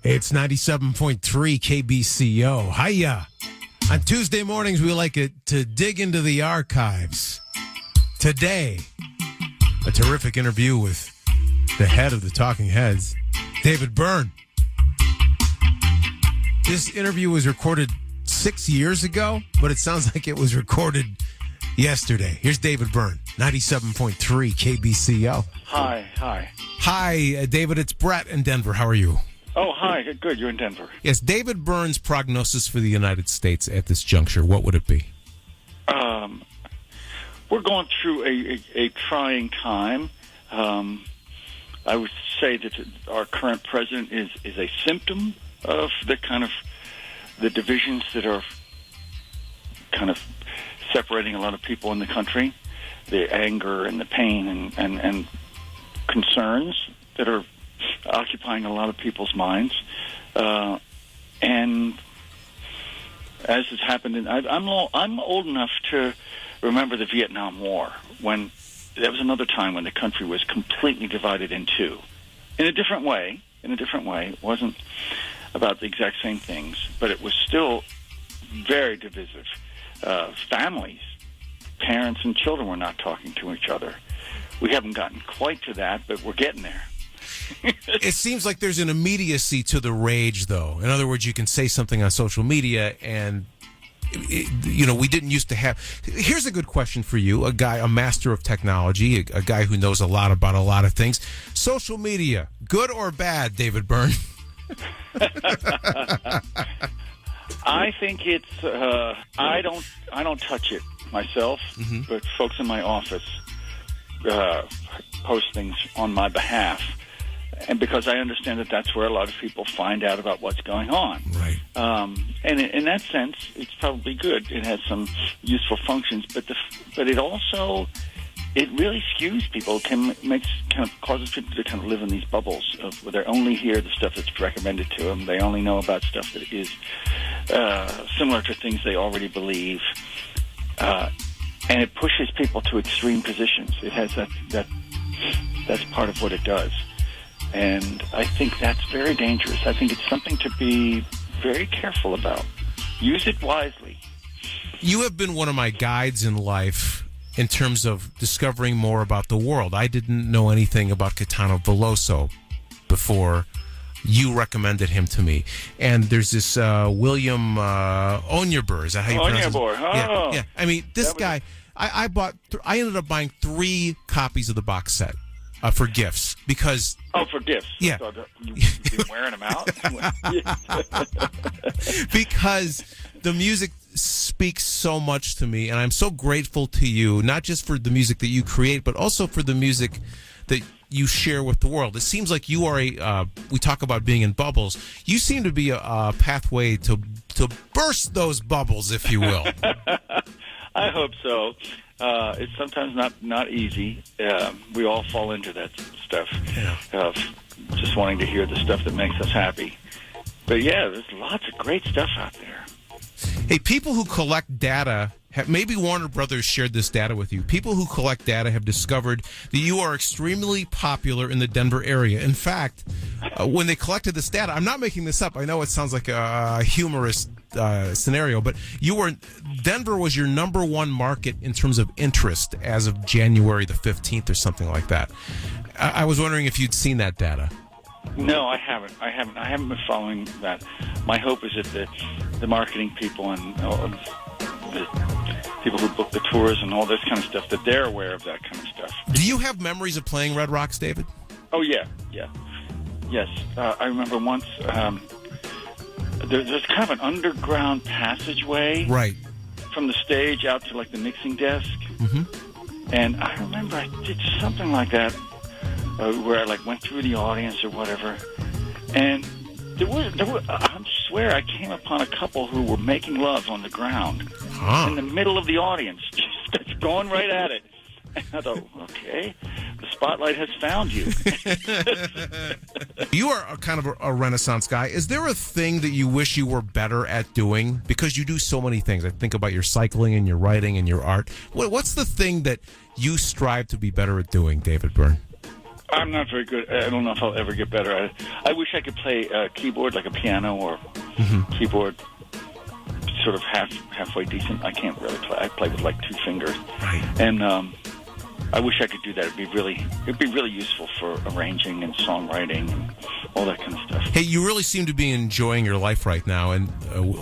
It's 97.3 KBCO. Hiya. On Tuesday mornings, we like it to dig into the archives. Today, a terrific interview with the head of the Talking Heads, David Byrne. This interview was recorded 6 years ago, but it sounds like it was recorded yesterday. Here's David Byrne, 97.3 KBCO. Hi, David. It's Bret in Denver. How are you? Oh, hi. Good. You're in Denver. Yes, David Byrne's prognosis for the United States at this juncture, what would it be? We're going through a trying time. I would say that our current president is a symptom of the divisions that are kind of separating a lot of people in the country, the anger and the pain and concerns that are occupying a lot of people's minds. And as has happened, I'm old enough to remember the Vietnam War, when there was another time when the country was completely divided in two. In a different way. It wasn't about the exact same things, but it was still very divisive. Families, parents and children were not talking to each other. We haven't gotten quite to that, but we're getting there. It seems like there's an immediacy to the rage, though. In other words, you can say something on social media and, we didn't used to have. Here's a good question for you, a master of technology, a guy who knows a lot about a lot of things. Social media, good or bad, David Byrne? I think it's, I don't touch it myself, but folks in my office post things on my behalf. And because I understand that that's where a lot of people find out about what's going on. Right. And in that sense, it's probably good. It has some useful functions, but it also, it really skews people, causes people to kind of live in these bubbles where they only hear the stuff that's recommended to them. They only know about stuff that is similar to things they already believe. And it pushes people to extreme positions. It has that's part of what it does. And I think that's very dangerous. I think it's something to be very careful about. Use it wisely. You have been one of my guides in life in terms of discovering more about the world. I didn't know anything about Caetano Veloso before you recommended him to me. And there's this William Onyeabor. Is that how you pronounce it? Onyeabor. Yeah. I mean, this guy, I ended up buying 3 copies of the box set. For gifts, because... Oh, for gifts. Yeah. So you're wearing them out? Because the music speaks so much to me, and I'm so grateful to you, not just for the music that you create, but also for the music that you share with the world. It seems like you are we talk about being in bubbles. You seem to be a pathway to burst those bubbles, if you will. I hope so. It's sometimes not easy. We all fall into that stuff of just wanting to hear the stuff that makes us happy. But yeah, there's lots of great stuff out there. Hey, people who collect data, maybe Warner Brothers shared this data with you. People who collect data have discovered that you are extremely popular in the Denver area. In fact, when they collected this data, I'm not making this up. I know it sounds like a humorous scenario, but Denver was your number 1 market in terms of interest as of January the 15th or something like that. I was wondering if you'd seen that data. No, I haven't. I haven't been following that. My hope is that the marketing people and the people who book the tours and all this kind of stuff, that they're aware of that kind of stuff. Do you have memories of playing Red Rocks, David? Oh, yeah. Yes. I remember once... There's kind of an underground passageway, right, from the stage out to like the mixing desk. And I remember I did something like that, where I like went through the audience or whatever, and there were I swear I came upon a couple who were making love on the ground in the middle of the audience, just going right at it. And I thought, okay, the spotlight has found you. You are kind of a Renaissance guy. Is there a thing that you wish you were better at doing? Because you do so many things. I think about your cycling and your writing and your art. What's the thing that you strive to be better at doing, David Byrne? I'm not very good. I don't know if I'll ever get better. I wish I could play a keyboard like a piano or keyboard sort of halfway decent. I can't really play. I play with like 2 fingers. Right. And I wish I could do that. It'd be really useful for arranging and songwriting and all that kind of stuff. Hey, you really seem to be enjoying your life right now, and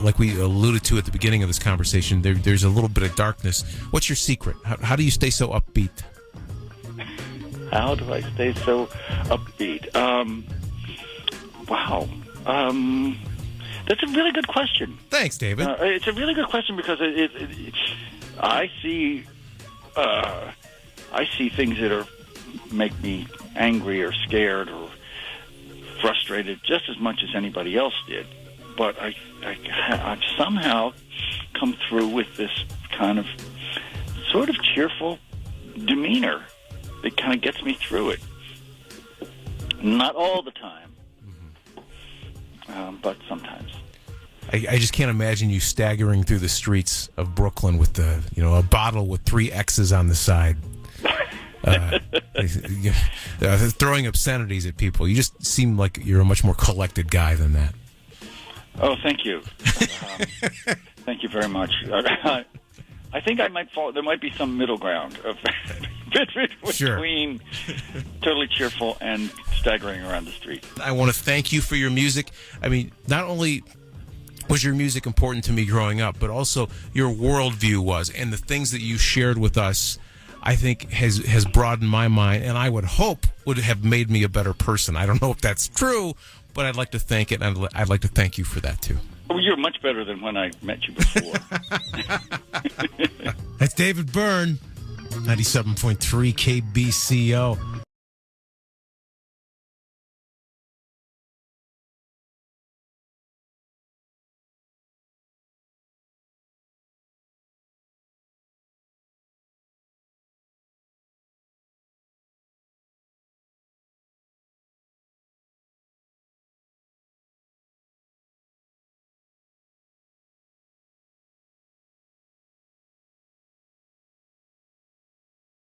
like we alluded to at the beginning of this conversation, there's a little bit of darkness. What's your secret? How do you stay so upbeat? How do I stay so upbeat? Wow. That's a really good question. Thanks, David. It's a really good question because I see things that make me angry or scared or frustrated just as much as anybody else did. But I've somehow come through with this kind of sort of cheerful demeanor that kind of gets me through it. Not all the time, but sometimes. I just can't imagine you staggering through the streets of Brooklyn with a bottle with 3 X's on the side, throwing obscenities at people. You just seem like you're a much more collected guy than that. Oh, thank you. Thank you very much. I think I might fall. There might be some middle ground between totally cheerful and staggering around the street. I want to thank you for your music. I mean, not only was your music important to me growing up, but also your worldview was, and the things that you shared with us, I think has broadened my mind, and I would hope would have made me a better person. I don't know if that's true, but I'd like to thank it, and I'd like to thank you for that too. Well, you're much better than when I met you before. That's David Byrne, 97.3 KBCO.